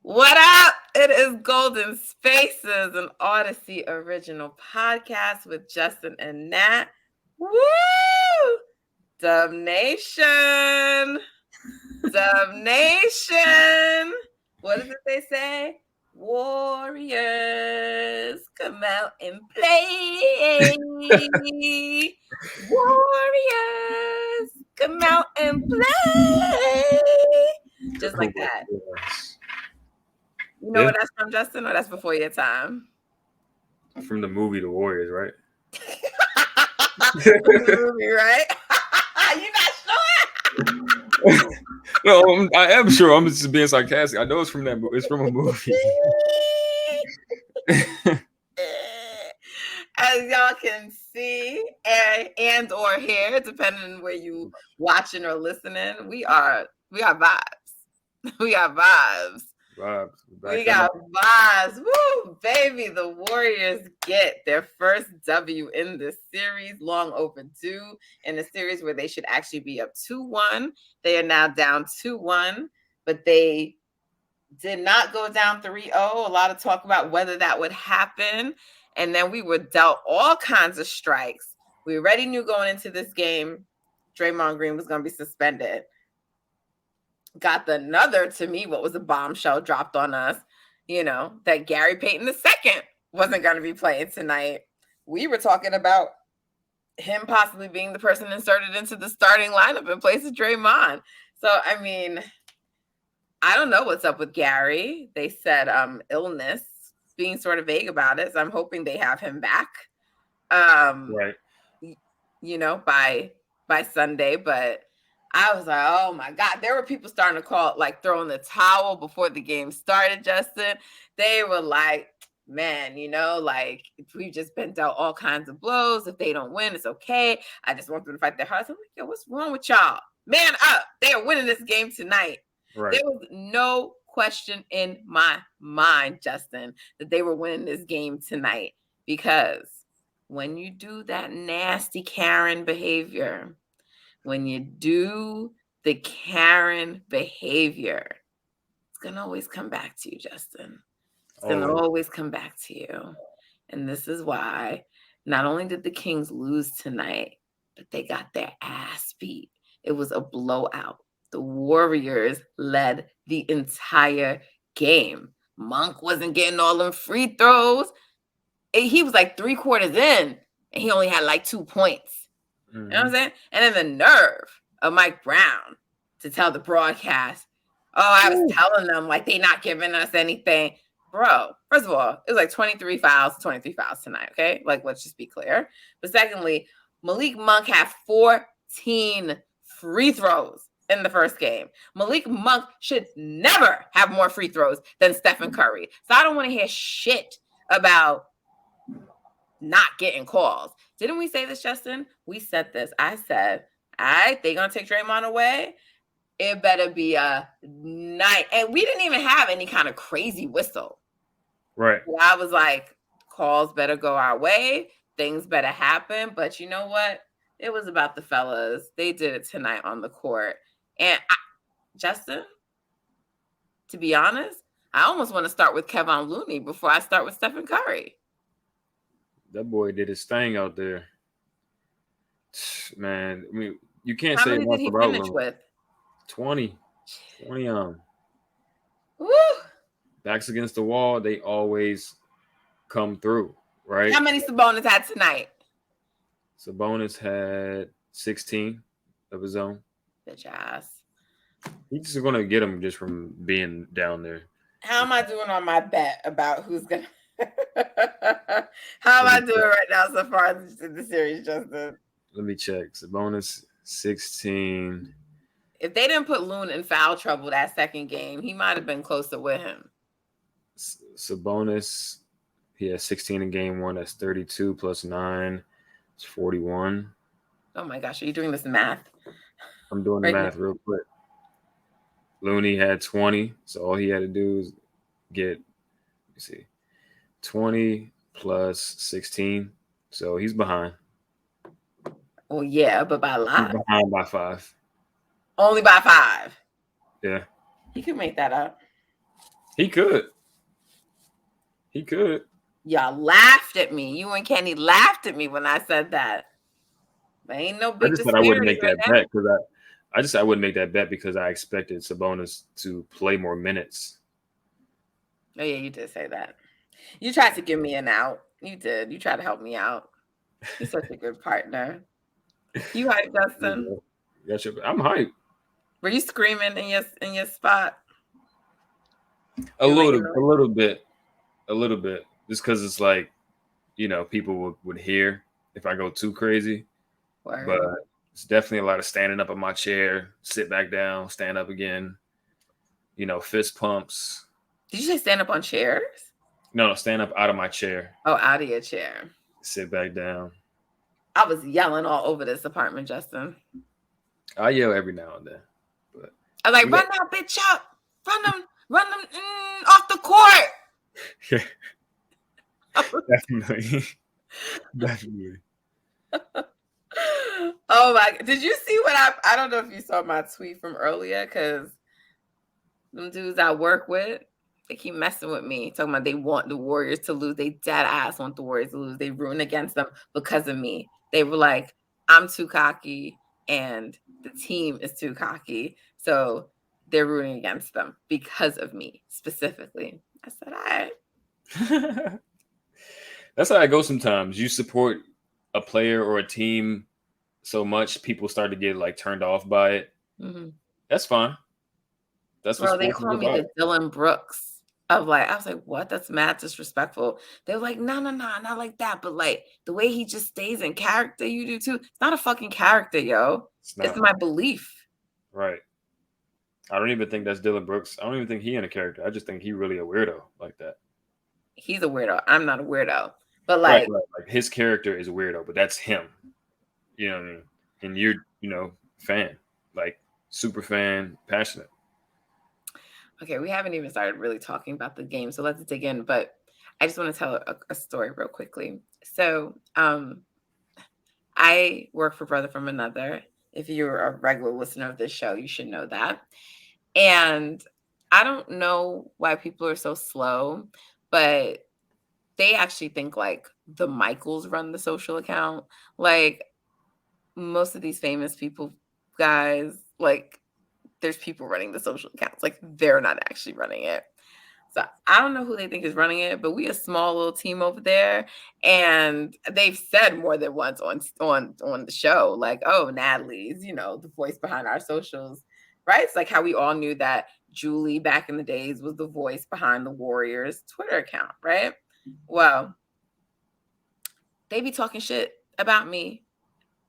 What up? It is Golden Spaces, an Odyssey original podcast with Justin and Nat. Woo! Dub Nation. Dub Nation. What does it they say? Warriors, come out and play. Warriors, come out and play. Just like that. You know what that's from, Justin, or that's before your time? From the movie The Warriors, right? The movie, right? You not sure? No, I am sure. I'm just being sarcastic. I know it's from that. It's from a movie. As y'all can see and or hear, depending on where you watching or listening, we are vibes. We got vibes. We got vibes. Woo, baby. The Warriors get their first W in this series, long overdue, in a series where they should actually be up 2-1. They are now down 2-1, but they did not go down 3-0. A lot of talk about whether that would happen. And then we were dealt all kinds of strikes. We already knew going into this game, Draymond Green was going to be suspended. Got another, to me, what was a bombshell dropped on us, that Gary Payton II wasn't going to be playing tonight. We were talking about him possibly being the person inserted into the starting lineup in place of Draymond. So, I mean, I don't know what's up with Gary. They said illness, being sort of vague about it. So I'm hoping they have him back, right? By Sunday. But I was like, oh my God, there were people starting to call it like throwing the towel before the game started, Justin. They were like, man, we've just been dealt all kinds of blows. If they don't win, it's okay. I just want them to fight their hearts. I'm like, yo, what's wrong with y'all? Man up. They are winning this game tonight. Right. There was no question in my mind, Justin, that they were winning this game tonight, because when you do that nasty Karen behavior, when you do the Karen behavior, it's going to always come back to you, Justin. It's going to always come back to you. And this is why not only did the Kings lose tonight, but they got their ass beat. It was a blowout. The Warriors led the entire game. Monk wasn't getting all them free throws. He was like 3 quarters in, and he only had like 2 points. Mm-hmm. You know what I'm saying? And then the nerve of Mike Brown to tell the broadcast, I was telling them, like, they not giving us anything. Bro, first of all, it was like 23 fouls tonight, okay? Like, let's just be clear. But secondly, Malik Monk had 14 free throws in the first game. Malik Monk should never have more free throws than Stephen Curry. So I don't want to hear shit about not getting calls. Didn't we say this, Justin? We said this. I said, all right, they're going to take Draymond away. It better be a night. And we didn't even have any kind of crazy whistle. Right. So I was like, calls better go our way. Things better happen. But you know what? It was about the fellas. They did it tonight on the court. And Justin, to be honest, I almost want to start with Kevin Looney before I start with Stephen Curry. That boy did his thing out there. Man, I mean, you can't How say many did he finish with? 20. Woo! Backs against the wall, they always come through, right? How many Sabonis had tonight? Sabonis had 16 of his own. Bitch ass. He's just going to get him just from being down there. How am I doing on my bet about who's going to... How am I doing right now so far in the series, Justin? Let me check. Sabonis, 16. If they didn't put Looney in foul trouble that second game, he might have been closer with him. Sabonis, he has 16 in game 1. That's 32 plus 9. It's 41. Oh my gosh, are you doing this math? I'm doing the math real quick. Looney had 20, so all he had to do is get, let's see, 20 plus 16. So he's behind. Well, yeah, but by a lot. He's behind by 5. Only by 5. Yeah. You can make that up. He could. He could. Y'all laughed at me. You and Kenny laughed at me when I said that. But ain't no I big just said I wouldn't disparity make right that now. bet because I just I wouldn't make that bet because I expected Sabonis to play more minutes. Oh yeah, you did say that. You tried to give me an out. You did. You tried to help me out. You're such a good partner. You hype, Justin? I'm hyped. Were you screaming in your spot? A little bit, just because it's like, people would hear if I go too crazy. Word. But it's definitely a lot of standing up in my chair, sit back down, stand up again. Fist pumps. Did you say stand up on chairs? No, stand up out of my chair. Oh, out of your chair. Sit back down. I was yelling all over this apartment, Justin. I yell every now and then. But I was like, run that bitch up. Run them off the court. Yeah. Definitely. Definitely. Oh my, did you see what I don't know if you saw my tweet from earlier, because them dudes I work with, they keep messing with me, talking about they want the Warriors to lose. They dead ass want the Warriors to lose. They rooting against them because of me. They were like, I'm too cocky and the team is too cocky. So they're rooting against them because of me specifically. I said, all right. That's how I go sometimes. You support a player or a team so much, people start to get like turned off by it. Mm-hmm. That's fine. That's what they call me the Dylan Brooks of like, I was like, what? That's mad disrespectful. They were like, no, not like that. But like the way he just stays in character, you do too. It's not a fucking character, yo. It's my belief. Right. I don't even think that's Dylan Brooks. I don't even think he in a character. I just think he really a weirdo like that. He's a weirdo. I'm not a weirdo. But like, right. Like his character is a weirdo, but that's him. You know what I mean? And you're, fan, like super fan, passionate. Okay, we haven't even started really talking about the game, so let's dig in. But I just want to tell a story real quickly. So I work for Brother from Another. If you're a regular listener of this show, you should know that. And I don't know why people are so slow, but they actually think like the Michaels run the social account. Like most of these famous people, guys, like there's people running the social accounts. Like they're not actually running it. So I don't know who they think is running it, but we a small little team over there, and they've said more than once on the show, like, "Oh, Natalie's, the voice behind our socials," right? It's like how we all knew that Julie back in the days was the voice behind the Warriors Twitter account, right? Well, they be talking shit about me,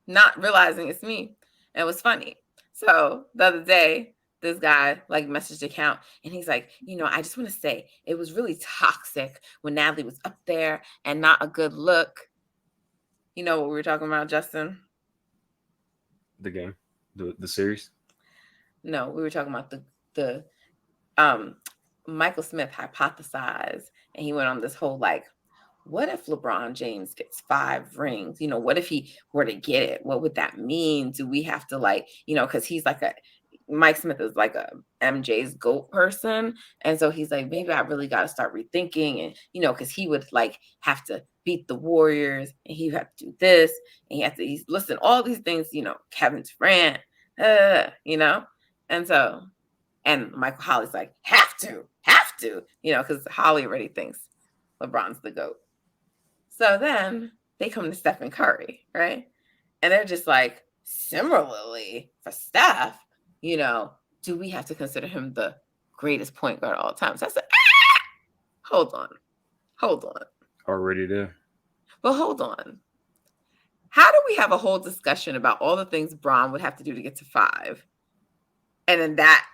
not realizing it's me. And it was funny. So the other day, this guy like messaged the account and he's like, I just want to say it was really toxic when Natalie was up there and not a good look. You know what we were talking about, Justin? The game, the series? No, we were talking about the Michael Smith hypothesized, and he went on this whole like, what if LeBron James gets 5 rings? What if he were to get it? What would that mean? Do we have to like, because he's like Mike Smith is like a MJ's GOAT person. And so he's like, maybe I really got to start rethinking. And, because he would like have to beat the Warriors and he would have to do this. And he's listen, all these things, Kevin Durant, And so, and Michael Holly's like, have to, because Holly already thinks LeBron's the GOAT. So then they come to Stephen Curry, right? And they're just like, similarly for Steph, do we have to consider him the greatest point guard of all time? So I said, hold on. Already there. But hold on. How do we have a whole discussion about all the things Bron would have to do to get to 5? And then that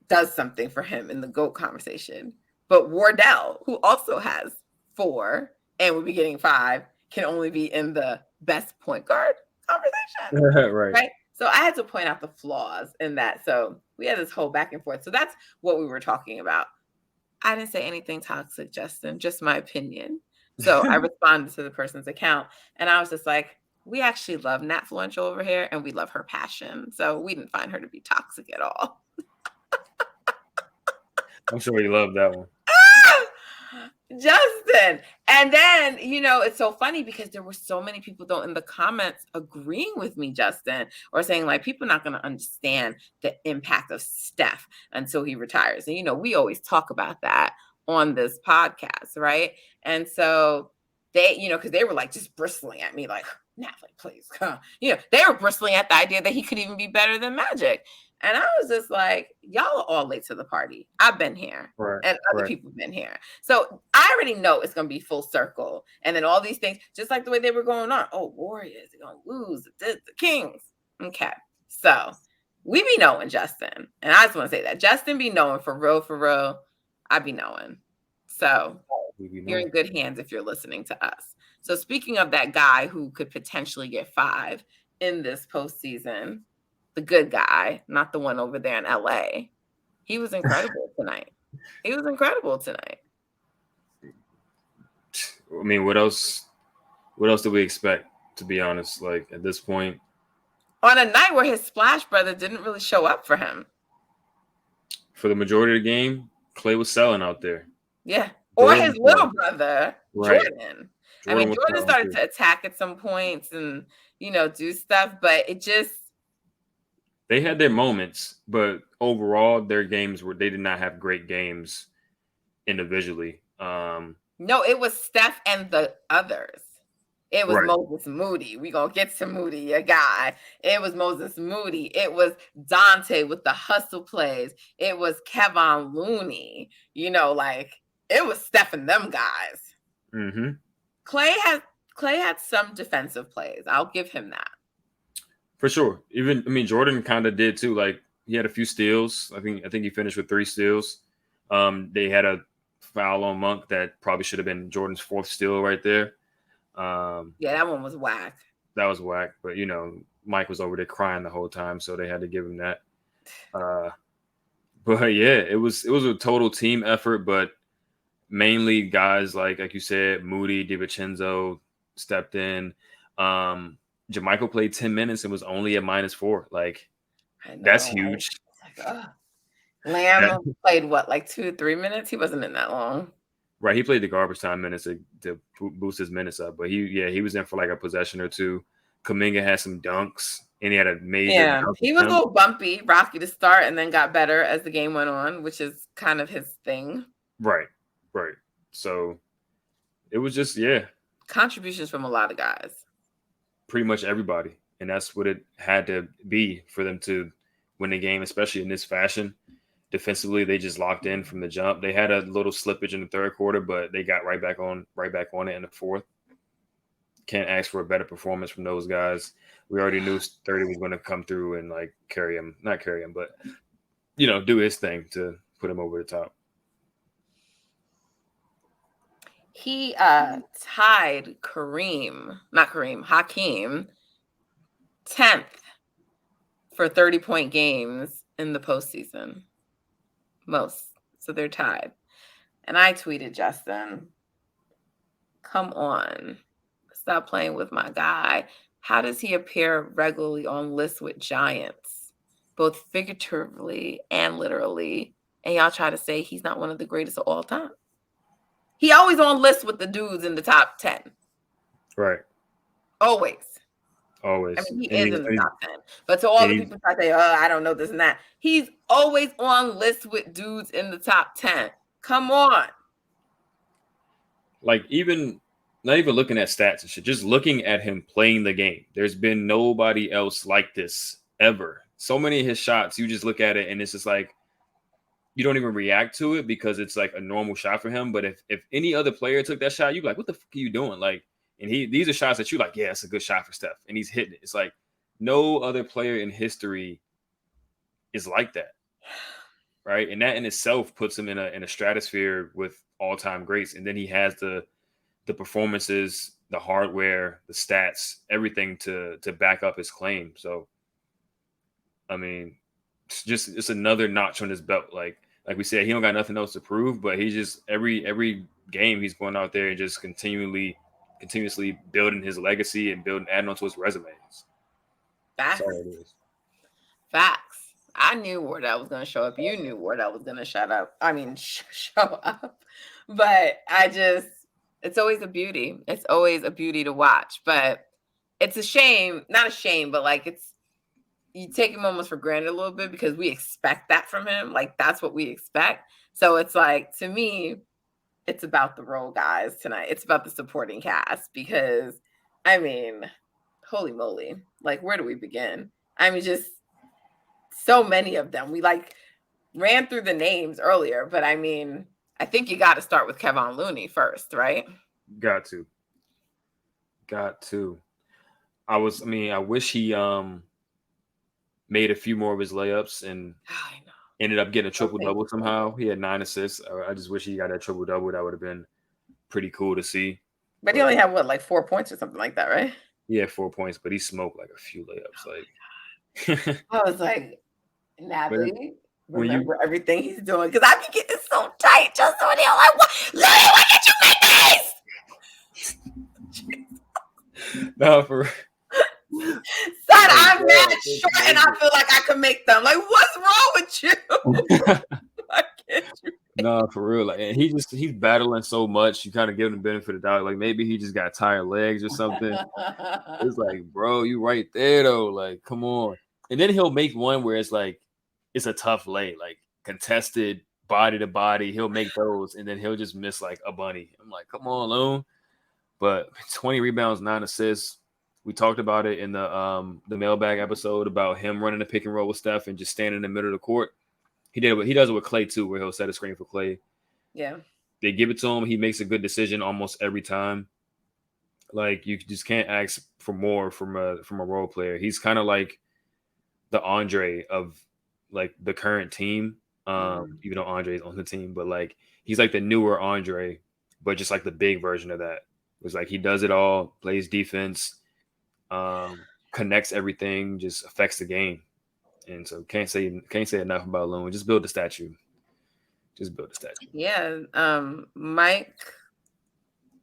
does something for him in the GOAT conversation. But Wardell, who also has 4 and would be getting 5, can only be in the best point guard conversation. right? So I had to point out the flaws in that. So we had this whole back and forth. So that's what we were talking about. I didn't say anything toxic, Justin, just my opinion. So I responded to the person's account and I was just like, we actually love Nat Fluential over here and we love her passion. So we didn't find her to be toxic at all. I'm sure you love that one. Justin. And then, it's so funny because there were so many people though in the comments agreeing with me, Justin, or saying like people are not going to understand the impact of Steph until he retires. And we always talk about that on this podcast, right? And so they, because they were like just bristling at me like, Natalie, please. They were bristling at the idea that he could even be better than Magic. And I was just like, y'all are all late to the party. I've been here. Right. And other people have been here. So I already know it's going to be full circle. And then all these things, just like the way they were going on. Oh, Warriors, they're going to lose. The Kings. Okay. So we be knowing, Justin. And I just want to say that. Justin be knowing for real, for real. I be knowing. So you're in good hands if you're listening to us. So speaking of that guy who could potentially get 5 in this postseason, the good guy, not the one over there in LA, he was incredible tonight. He was incredible tonight. I mean, what else do we expect, to be honest? Like, at this point, on a night where his Splash brother didn't really show up for him. For the majority of the game, Clay was selling out there. Yeah. Or his little brother, right. Jordan. I mean, Jordan started to attack at some points and, do stuff, but it just... They had their moments, but overall, their games they did not have great games individually. No, it was Steph and the others. It was Moses Moody. We're going to get to Moody, your guy. It was Moses Moody. It was Dante with the hustle plays. It was Kevon Looney. It was Steph and them guys. Mm-hmm. Clay had some defensive plays. I'll give him that. For sure. Jordan kind of did too. Like, he had a few steals. I think he finished with 3 steals. They had a foul on Monk that probably should have been Jordan's 4th steal right there. Yeah, that one was whack. That was whack. But, Mike was over there crying the whole time, so they had to give him that. But yeah, it was a total team effort, but mainly guys like you said, Moody, DiVincenzo stepped in. Jermichael played 10 minutes and was only at -4. Like, that's huge. Lamb played what, like 2 or 3 minutes? He wasn't in that long. Right, he played the garbage time minutes to boost his minutes up, but he was in for like a possession or two. Kuminga had some dunks, and he had a major dunk. He was a little bumpy, rocky to start, and then got better as the game went on, which is kind of his thing. Right. So it was just contributions from a lot of guys. Pretty much everybody, and that's what it had to be for them to win the game, especially in this fashion. Defensively, they just locked in from the jump. They had a little slippage in the 3rd quarter, but they got right back on it in the 4th. Can't ask for a better performance from those guys. We already knew 30 was going to come through and like not carry him, but do his thing to put him over the top. He tied Hakeem 10th for 30-point games in the postseason. Most. So they're tied. And I tweeted, Justin, come on. Stop playing with my guy. How does he appear regularly on lists with giants, both figuratively and literally? And y'all try to say he's not one of the greatest of all time. He always on lists with the dudes in the top 10. Right. Always. I mean, he is in the top 10. But to all the people try to say, I don't know this and that, he's always on lists with dudes in the top 10. Come on. Like, not even looking at stats and shit, just looking at him playing the game. There's been nobody else like this ever. So many of his shots, you just look at it and it's just like, you don't even react to it because it's like a normal shot for him. But if any other player took that shot, you'd be like, what the fuck are you doing? Like, and these are shots that you like, yeah, it's a good shot for Steph. And he's hitting it. It's like no other player in history is like that. Right. And that in itself puts him in a stratosphere with all-time greats. And then he has the performances, the hardware, the stats, everything to back up his claim. So, I mean, it's another notch on his belt. Like we said, he don't got nothing else to prove, but he just every game he's going out there and just continuously building his legacy and adding onto his resumes. Facts. Facts. I knew Wardell was going to show up. You knew Wardell was going to show up. But it's always a beauty. It's always a beauty to watch. But it's a shame, not a shame, but like you take him almost for granted a little bit because we expect that from him. Like that's what we expect. So it's like, to me, it's about the role guys tonight. It's about the supporting cast because, I mean, holy moly. Like, where do we begin? I mean, just so many of them. We like ran through the names earlier, but I mean, I think you got to start with Kevon Looney first, right? Got to. I wish he made a few more of his layups and ended up getting a triple-double somehow. He had 9 assists. I just wish he got that triple-double. That would have been pretty cool to see. But he only had, what, like 4 points or something like that, right? He had 4 points, but he smoked like a few layups. I was like, Natalie, remember everything he's doing. Because I be getting so tight just when they're like, Looney, why can't you make these? No, for Son, I'm mad short and I feel like I can make them. Like, what's wrong with you? Why can't you? No, for real. Like, and he's battling so much. You kind of give him the benefit of the doubt. Like maybe he just got tired legs or something. It's like, bro, you right there though. Like, come on. And then he'll make one where it's like it's a tough lay, like contested body to body. He'll make those, and then he'll just miss like a bunny. I'm like, come on, Loon. But 20 rebounds, 9 assists. We talked about it in the mailbag episode about him running the pick and roll with Steph and just standing in the middle of the court. He does it with Clay too, where he'll set a screen for Clay. Yeah. They give it to him. He makes a good decision almost every time. Like you just can't ask for more from a role player. He's kind of like the Andre of like the current team. Even though Andre's on the team, but like he's like the newer Andre, but just like the big version of that. It's like he does it all, plays defense, connects everything, just affects the game. And so can't say enough about Loon. Just build the statue. Yeah. Mike,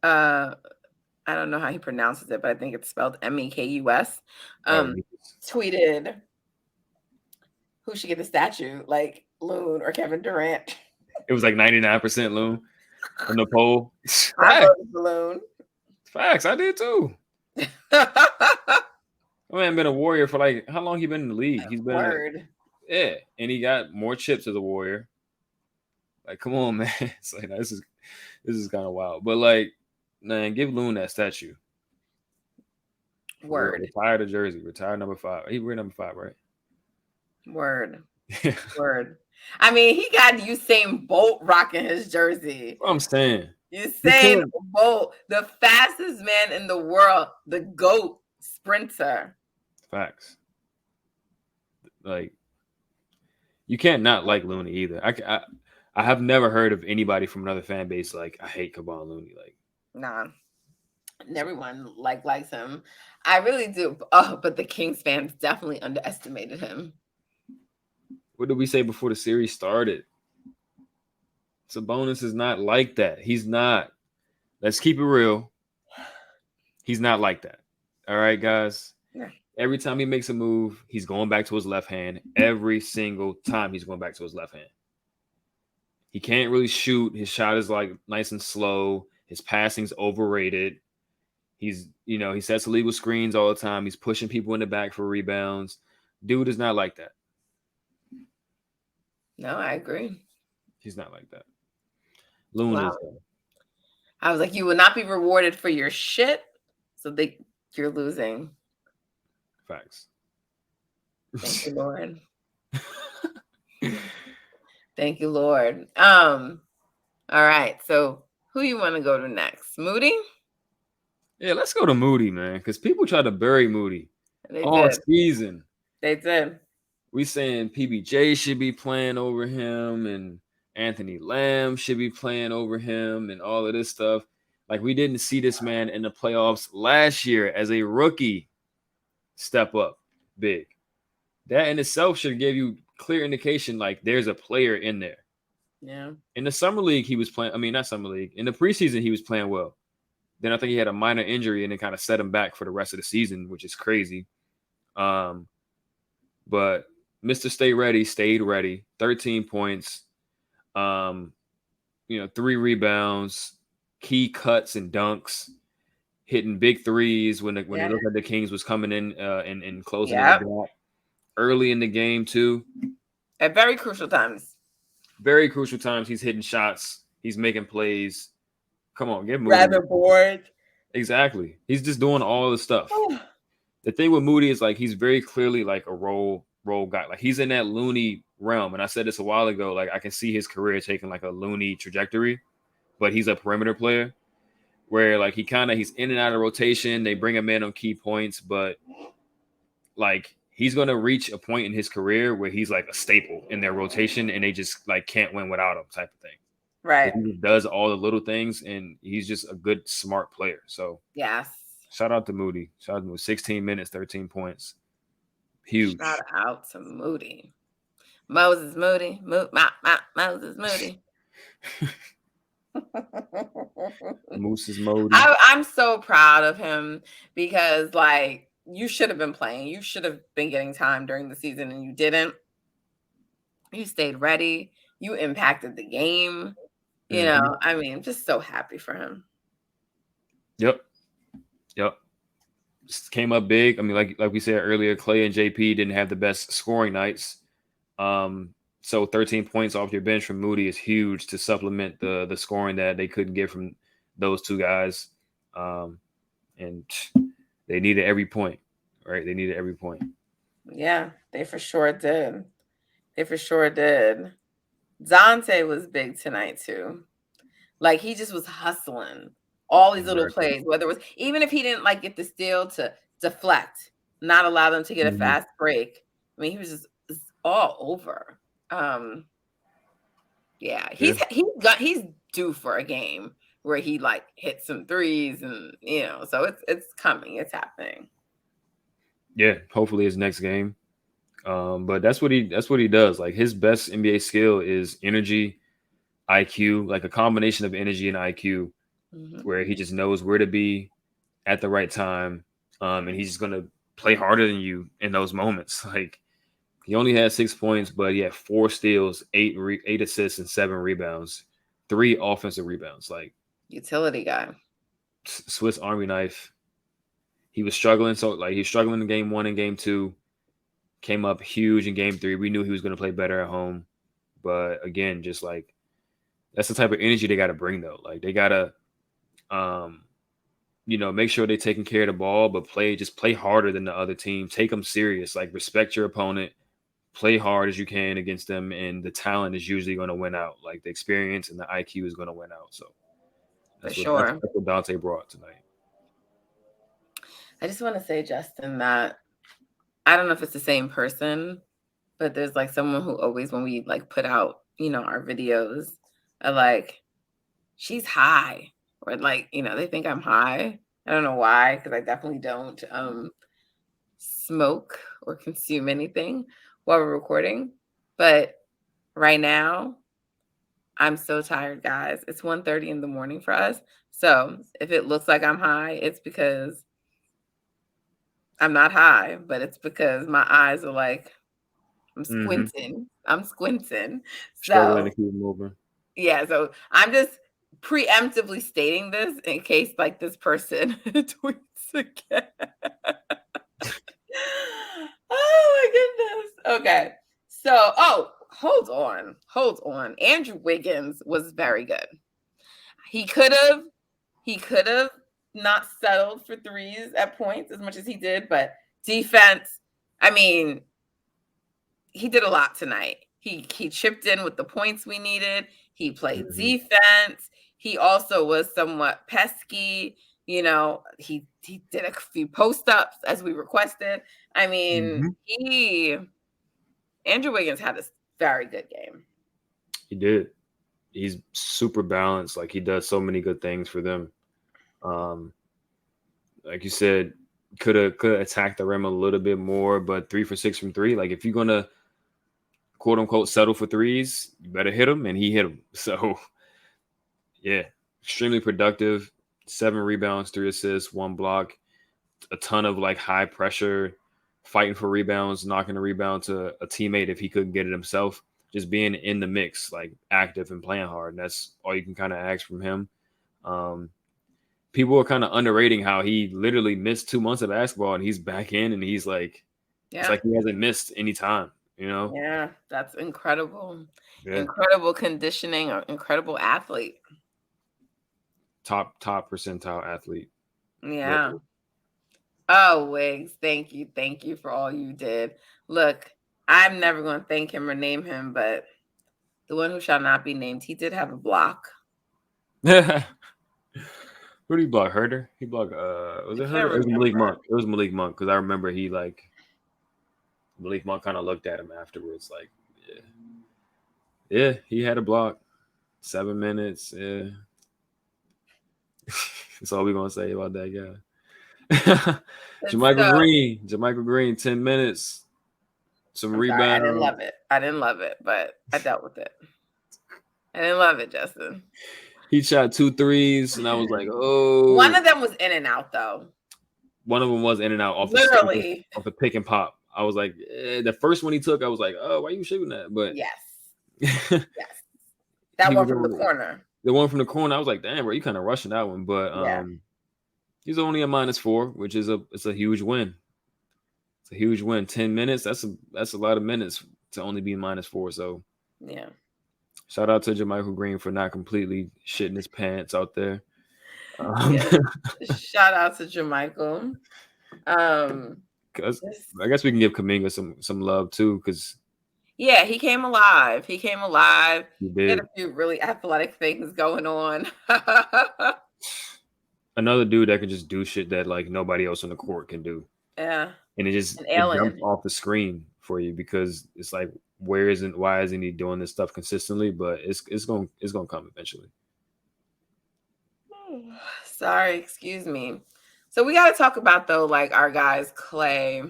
I don't know how he pronounces it, but I think it's spelled Mekus. Tweeted who should get the statue, like Loon or Kevin Durant. It was like 99% Loon on the poll. I voted for Loon. Facts, I did too. I man been a Warrior for like how long he been in the league? He's been and he got more chips as a Warrior. Like, come on, man. It's like this is kind of wild. But like, man, give Loon that statue. Word. Retire the jersey. Retire number 5. He wear number 5, right? Word. Word. I mean, he got Usain Bolt rocking his jersey. What I'm saying. Usain Bolt, the fastest man in the world, the GOAT sprinter. Facts. Like, you can't not like Looney either. I have never heard of anybody from another fan base like I hate Kevon Looney. Like, nah, everyone likes him. I really do. Oh, but the Kings fans definitely underestimated him. What did we say before the series started? Sabonis is not like that. He's not. Let's keep it real. He's not like that. All right, guys. Yeah. Every time he makes a move, he's going back to his left hand. Every single time he's going back to his left hand. He can't really shoot. His shot is like nice and slow. His passing's overrated. He sets illegal screens all the time. He's pushing people in the back for rebounds. Dude is not like that. No, I agree. He's not like that. Loon is. I was like, you will not be rewarded for your shit, so you're losing. Facts. Thank you, Lord. Thank you, Lord. All right. So who you want to go to next? Moody? Yeah, let's go to Moody, man. Because people try to bury Moody all season. They did. We saying PBJ should be playing over him and Anthony Lamb should be playing over him and all of this stuff. Like, we didn't see this man in the playoffs last year as a rookie step up big. That in itself should give you clear indication like there's a player in there. Yeah. In the summer league, he was playing. I mean, not summer league. In the preseason, he was playing well. Then I think he had a minor injury and it kind of set him back for the rest of the season, which is crazy. But Mr. Stay Ready stayed ready. 13 points. 3 rebounds, key cuts and dunks, hitting big threes when they looked like the Kings was coming in and closing in the gap early in the game too. At very crucial times. Very crucial times. He's hitting shots. He's making plays. Come on, get Moody. Rather bored. Exactly. He's just doing all the stuff. The thing with Moody is like he's very clearly like a role guy. Like he's in that Looney realm. And I said this a while ago. Like I can see his career taking like a Looney trajectory, but he's a perimeter player where like he's in and out of rotation. They bring him in on key points, but like he's gonna reach a point in his career where he's like a staple in their rotation, and they just like can't win without him, type of thing. Right. He does all the little things, and he's just a good, smart player. So yes, shout out to Moody. 16 minutes, 13 points, huge. Shout out to Moody. Moses Moody. Moses Moody. Moose is Moody. I'm so proud of him because, like, you should have been playing. You should have been getting time during the season, and you didn't. You stayed ready. You impacted the game. You know, I mean, I'm just so happy for him. Yep. Just came up big. I mean, like we said earlier, Clay and JP didn't have the best scoring nights. So 13 points off your bench from Moody is huge to supplement the scoring that they couldn't get from those two guys. And they needed every point, right? They needed every point. Yeah, they for sure did. Dante was big tonight too. Like he just was hustling all these little plays, whether it was even if he didn't like get the steal to deflect, not allow them to get a fast break. I mean, he was just all over. He's due for a game where he like hit some threes, and so it's coming, it's happening. Yeah, hopefully his next game. But that's what he does. Like his best NBA skill is energy, IQ, like a combination of energy and IQ, where he just knows where to be at the right time. And he's just gonna play harder than you in those moments. Like he only had 6 points, but he had 4 steals, 8 assists, and 7 rebounds, 3 offensive rebounds. Like utility guy, Swiss Army knife. He was struggling, so like he's struggling in game 1 and game 2. Came up huge in game 3. We knew he was going to play better at home, but again, just like that's the type of energy they got to bring though. Like they got to, make sure they're taking care of the ball, but play harder than the other team. Take them serious. Like respect your opponent. Play hard as you can against them, and the talent is usually going to win out. Like the experience and the IQ is going to win out. So that's what Dante brought tonight. I just want to say, Justin, that I don't know if it's the same person, but there's like someone who always, when we like put out, our videos, are like, she's high, or like, they think I'm high. I don't know why, because I definitely don't smoke or consume anything while we're recording. But right now, I'm so tired, guys. It's 1:30 in the morning for us. So if it looks like I'm high, it's because I'm not high, but it's because my eyes are like, I'm squinting. Struggling to keep moving. Yeah, so I'm just preemptively stating this in case like this person tweets again. Oh my goodness. Okay. So, hold on. Andrew Wiggins was very good. He could have not settled for threes at points as much as he did, but defense, I mean, he did a lot tonight. He chipped in with the points we needed. He played defense. He also was somewhat pesky. He did a few post-ups as we requested. I mean, Andrew Wiggins had a very good game. He did. He's super balanced. Like he does so many good things for them. Like you said, could attack the rim a little bit more, but 3 for 6 from 3. Like if you're gonna quote unquote settle for threes, you better hit them, and he hit them. So yeah, extremely productive. 7 rebounds, 3 assists, 1 block, a ton of like high pressure, fighting for rebounds, knocking a rebound to a teammate if he couldn't get it himself. just being in the mix, like active and playing hard. And that's all you can kind of ask from him. People are kind of underrating how he literally missed 2 months of basketball and he's back in and he's like, it's like he hasn't missed any time, you know? Yeah, that's incredible. Yeah. Incredible conditioning, incredible athlete. Top percentile athlete. Yeah. Literally. Oh, Wiggs, thank you. Thank you for all you did. Look, I'm never going to thank him or name him, but the one who shall not be named, he did have a block. Who did he block? Herder? He blocked was it Herder? It was Malik Monk. It was Malik Monk because I remember he like Malik Monk kind of looked at him afterwards like, yeah, he had a block. 7 minutes. Yeah. That's all we're gonna say about that guy. Jermichael Green, 10 minutes. Some rebounds. I didn't love it, but I dealt with it. I didn't love it, Justin. He shot 2 threes, and I was like, oh. One of them was in and out, though. One of them was in and out off off the pick and pop. I was like, the first one he took, I was like, oh, why are you shooting that? But yes. That one from the corner. The one from the corner, I was like, damn, bro, you kind of rushing that one. But he's only a -4, which is a huge win. It's a huge win. 10 minutes, that's a lot of minutes to only be -4. So yeah. Shout out to Jermichael Green for not completely shitting his pants out there. Shout out to Jermichael. I guess we can give Kuminga some love too, because he came alive. He did. Had a few really athletic things going on. Another dude that can just do shit that like nobody else on the court can do. Yeah. And it jumps off the screen for you because it's like, why isn't he doing this stuff consistently? But it's gonna come eventually. Sorry, excuse me. So we got to talk about though, like our guys Clay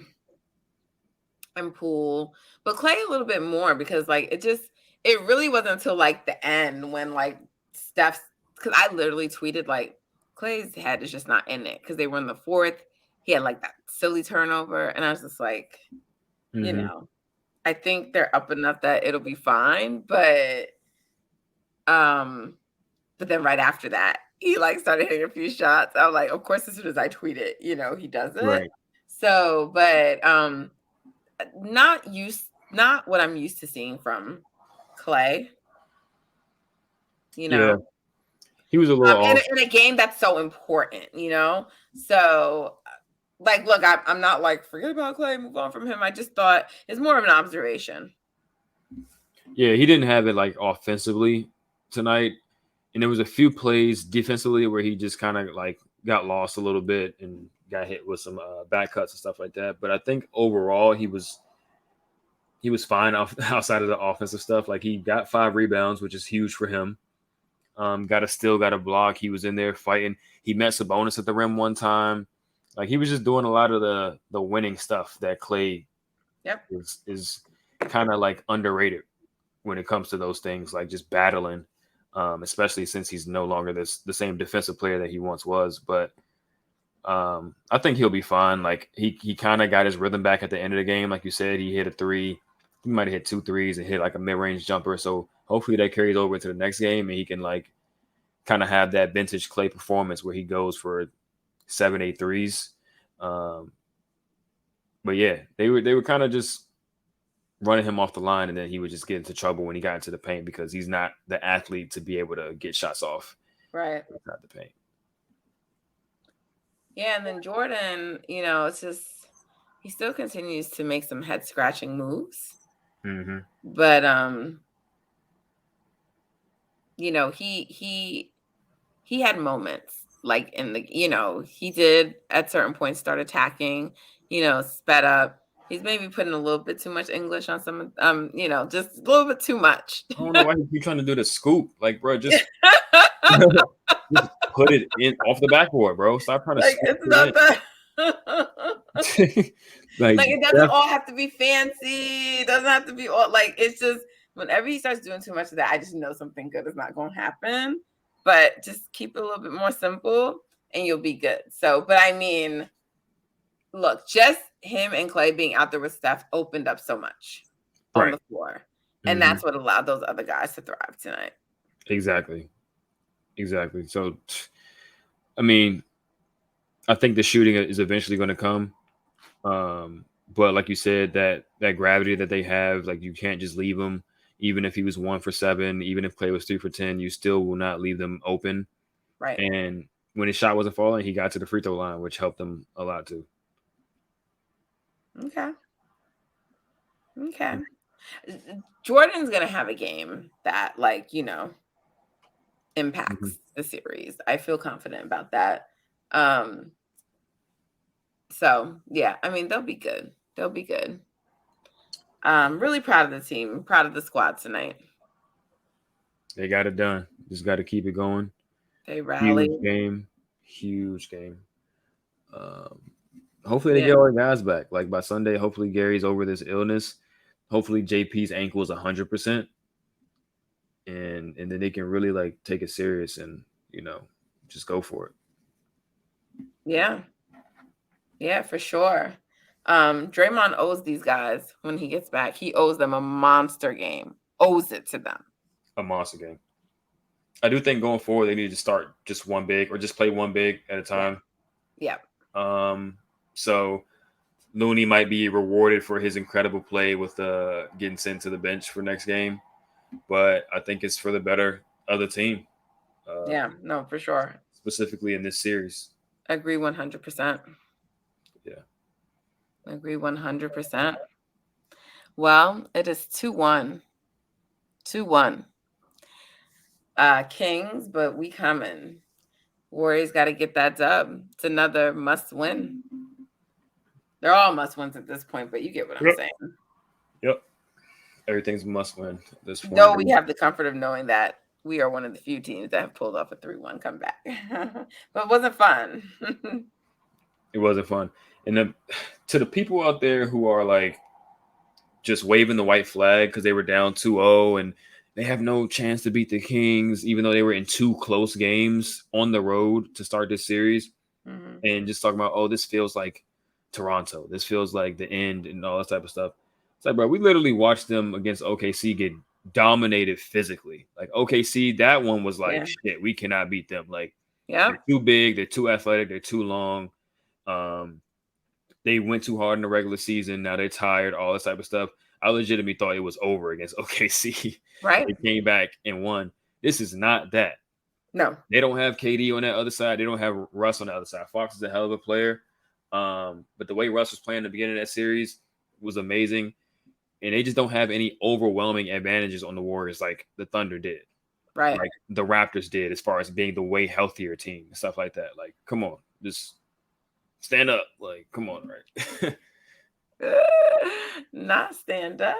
and Poole, but Clay a little bit more because like it really wasn't until like the end when like Steph's, because I literally tweeted like Clay's head is just not in it because they were in the fourth. He had like that silly turnover, and I was just like, you know. I think they're up enough that it'll be fine, but then right after that, he like started hitting a few shots. I was like, of course, as soon as I tweet it, he does it. Right. So, but not what I'm used to seeing from Clay. Yeah. He was a little off. In a game that's so important, So like, look, I'm not like, forget about Clay, move on from him. I just thought it's more of an observation. Yeah, he didn't have it like offensively tonight. And there was a few plays defensively where he just kind of like got lost a little bit and got hit with some back cuts and stuff like that. But I think overall he was fine outside of the offensive stuff. Like he got 5 rebounds, which is huge for him. Got a block. He was in there fighting. He met Sabonis at the rim one time. Like he was just doing a lot of the winning stuff that Clay is kind of like underrated when it comes to those things, like just battling, especially since he's no longer the same defensive player that he once was. But I think he'll be fine. Like he kind of got his rhythm back at the end of the game. Like you said, he hit a 3. He might have hit 2 threes and hit like a mid-range jumper. So hopefully that carries over into the next game and he can like kind of have that vintage Clay performance where he goes for 7-8 threes. But yeah, they were kind of just running him off the line, and then he would just get into trouble when he got into the paint because he's not the athlete to be able to get shots off. Right. Not the paint. Yeah, and then Jordan, it's just he still continues to make some head scratching moves. Mm-hmm. But he had moments. Like in the, he did at certain points start attacking, sped up. He's maybe putting a little bit too much English on some, just a little bit too much. I don't know why you trying to do the scoop. Like, bro, just put it in off the backboard, bro. Stop trying to like it's not that. like it doesn't all have to be fancy. It doesn't have to be all like it's just whenever he starts doing too much of that, I just know something good is not going to happen. But just keep it a little bit more simple and you'll be good. So, but I mean, look, just him and Clay being out there with Steph opened up so much on the floor. And that's what allowed those other guys to thrive tonight. Exactly. So, I mean, I think the shooting is eventually going to come. But like you said, that gravity that they have, like you can't just leave them. Even if he was 1 for 7, even if Clay was 3 for 10, you still will not leave them open. Right. And when his shot wasn't falling, he got to the free throw line, which helped them a lot too. Okay. Jordan's gonna have a game that, like, impacts the series. I feel confident about that. So yeah, I mean, they'll be good. Really proud of the team, proud of the squad tonight. They got it done. Just got to keep it going. They rallied. Huge game. Hopefully they get all the guys back. Like by Sunday, hopefully Gary's over this illness. Hopefully JP's ankle is 100%. And then they can really like take it serious and, just go for it. Yeah, for sure. Draymond owes these guys when he gets back. He owes them a monster game. Owes it to them. A monster game. I do think going forward they need to start just one big or just play one big at a time. Yeah. So Looney might be rewarded for his incredible play with getting sent to the bench for next game, but I think it's for the better of the team. No, for sure. Specifically in this series. Agree 100%. Yeah. Agree 100%. Well, it is 2-1. 2-1. Kings, but we coming. Warriors got to get that dub. It's another must win. They're all must wins at this point, but you get what I'm saying. Yep. Everything's must win at this point. Though we have the comfort of knowing that we are one of the few teams that have pulled off a 3-1 comeback. But it wasn't fun. It wasn't fun. And to the people out there who are like just waving the white flag because they were down 2-0 and they have no chance to beat the Kings, even though they were in 2 close games on the road to start this series. And just talking about, this feels like Toronto. This feels like the end and all that type of stuff. It's like, bro, we literally watched them against OKC get dominated physically. Like OKC, that one was like, shit, we cannot beat them. Like, they're too big, they're too athletic, they're too long. They went too hard in the regular season. Now they're tired, all this type of stuff. I legitimately thought it was over against OKC. Right. They came back and won. This is not that. No. They don't have KD on that other side. They don't have Russ on the other side. Fox is a hell of a player. But the way Russ was playing at the beginning of that series was amazing. And they just don't have any overwhelming advantages on the Warriors like the Thunder did. Right. Like the Raptors did as far as being the way healthier team and stuff like that. Like, come on. Just stand up. Like, come on, right? Not stand up.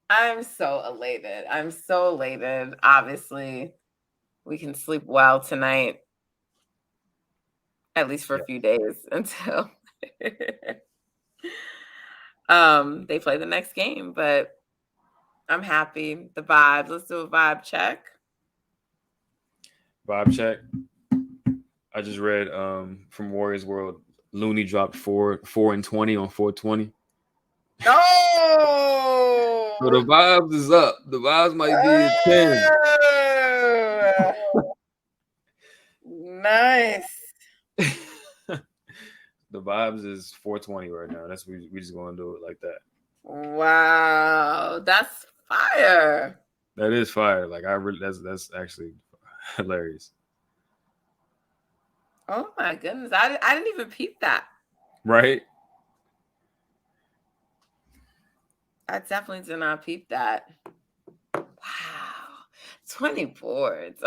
I'm so elated. Obviously, we can sleep well tonight, at least for a few days until they play the next game. But I'm happy. The vibes. Let's do a vibe check. Vibe check. I just read from Warriors World, Looney dropped 4 and 20 on 420. Oh, so the vibes is up. The vibes might be at 10. Nice. The vibes is 420 right now. That's we just gonna do it like that. Wow, that's fire. That is fire. Like that's actually hilarious. Oh my goodness. I didn't even peep that. Right? I definitely did not peep that. Wow. 20 boards.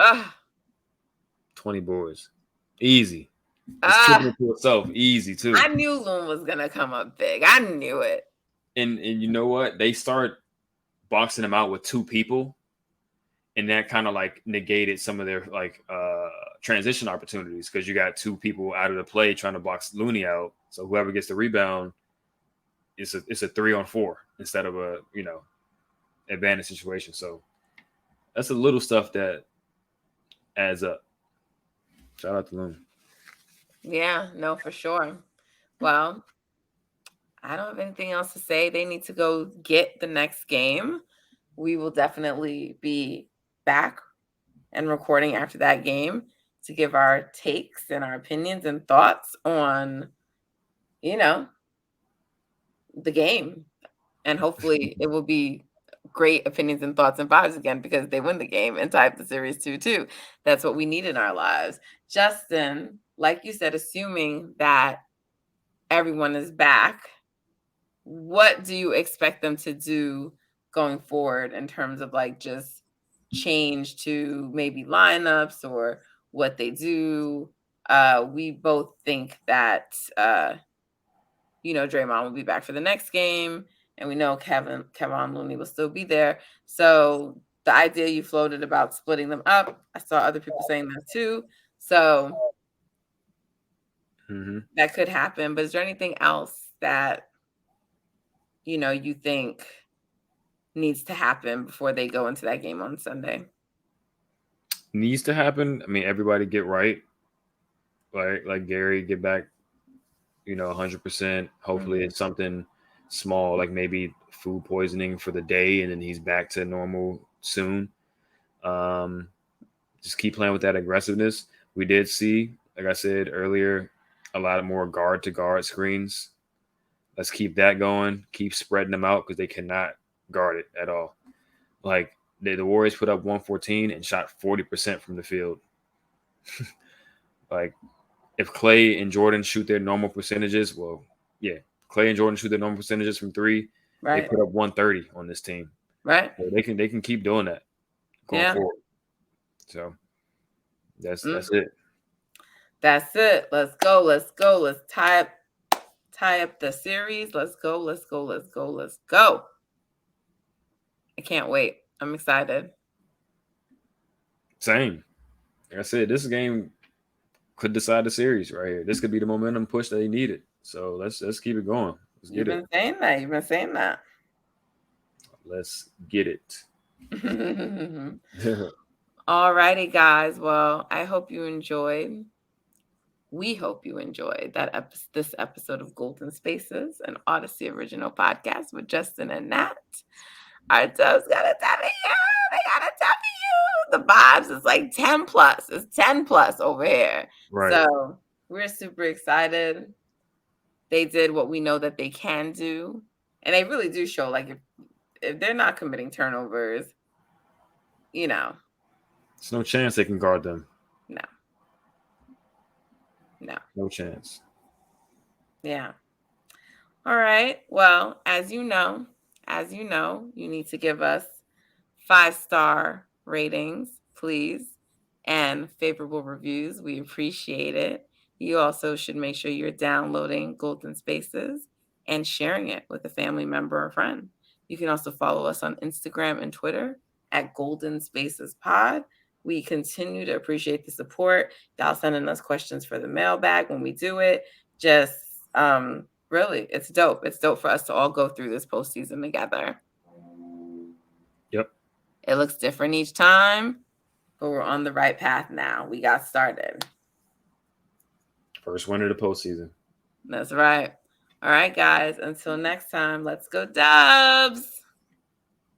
20 boards. Easy. It's tripping to itself. Easy too. I knew Loon was gonna come up big. I knew it. And you know what? They start boxing him out with 2 people. And that kind of like negated some of their like transition opportunities because you got 2 people out of the play trying to box Looney out. So whoever gets the rebound, it's a 3-on-4 instead of a advantage situation. So that's a little stuff that adds up. Shout out to Looney. Yeah, no, for sure. Well, I don't have anything else to say. They need to go get the next game. We will definitely be back and recording after that game to give our takes and our opinions and thoughts on, the game. And hopefully it will be great opinions and thoughts and vibes again because they win the game and tie up the series 2-2. That's what we need in our lives. Justin, like you said, assuming that everyone is back, what do you expect them to do going forward in terms of like just change to maybe lineups or what they do? We both think that Draymond will be back for the next game, and we know Kevin Looney will still be there. So the idea you floated about splitting them up, I saw other people saying that too. So that could happen. But is there anything else that you think needs to happen before they go into that game on Sunday? Needs to happen. I mean, everybody get right. Like Gary, get back, 100%. Hopefully it's something small, like maybe food poisoning for the day, and then he's back to normal soon. Just keep playing with that aggressiveness. We did see, like I said earlier, a lot more guard to guard screens. Let's keep that going. Keep spreading them out because they cannot guard it at all. Like the Warriors put up 114 and shot 40% from the field. Like if Clay and Jordan shoot their normal percentages, well, yeah, Clay and Jordan shoot their normal percentages from three. Right. They put up 130 on this team. Right. So they can keep doing that going forward. So that's it. That's it. Let's go. Let's go. Let's tie up the series. Let's go. Let's go. Let's go. Let's go. I can't wait. I'm excited. Same. Like I said, this game could decide the series right here. This could be the momentum push that they needed. So let's keep it going. Let's get it. You've been saying that. Let's get it. All righty, guys. Well, I hope you enjoyed. We hope you enjoyed this episode of Golden Spaces, an Odyssey original podcast with Justin and Nat. Our Dubs got a W. They got a W. The vibes is like 10 plus. It's 10 plus over here. Right. So we're super excited. They did what we know that they can do. And they really do show, like, if they're not committing turnovers, there's no chance they can guard them. No chance. Yeah. All right. Well, as you know, you need to give us 5-star ratings, please, and favorable reviews. We appreciate it. You also should make sure you're downloading Golden Spaces and sharing it with a family member or friend. You can also follow us on Instagram and Twitter at Golden Spaces Pod. We continue to appreciate the support. Y'all sending us questions for the mailbag when we do it. Just really, it's dope. It's dope for us to all go through this postseason together. Yep. It looks different each time, but we're on the right path now. We got started. First win of the postseason. That's right. All right, guys. Until next time, let's go Dubs.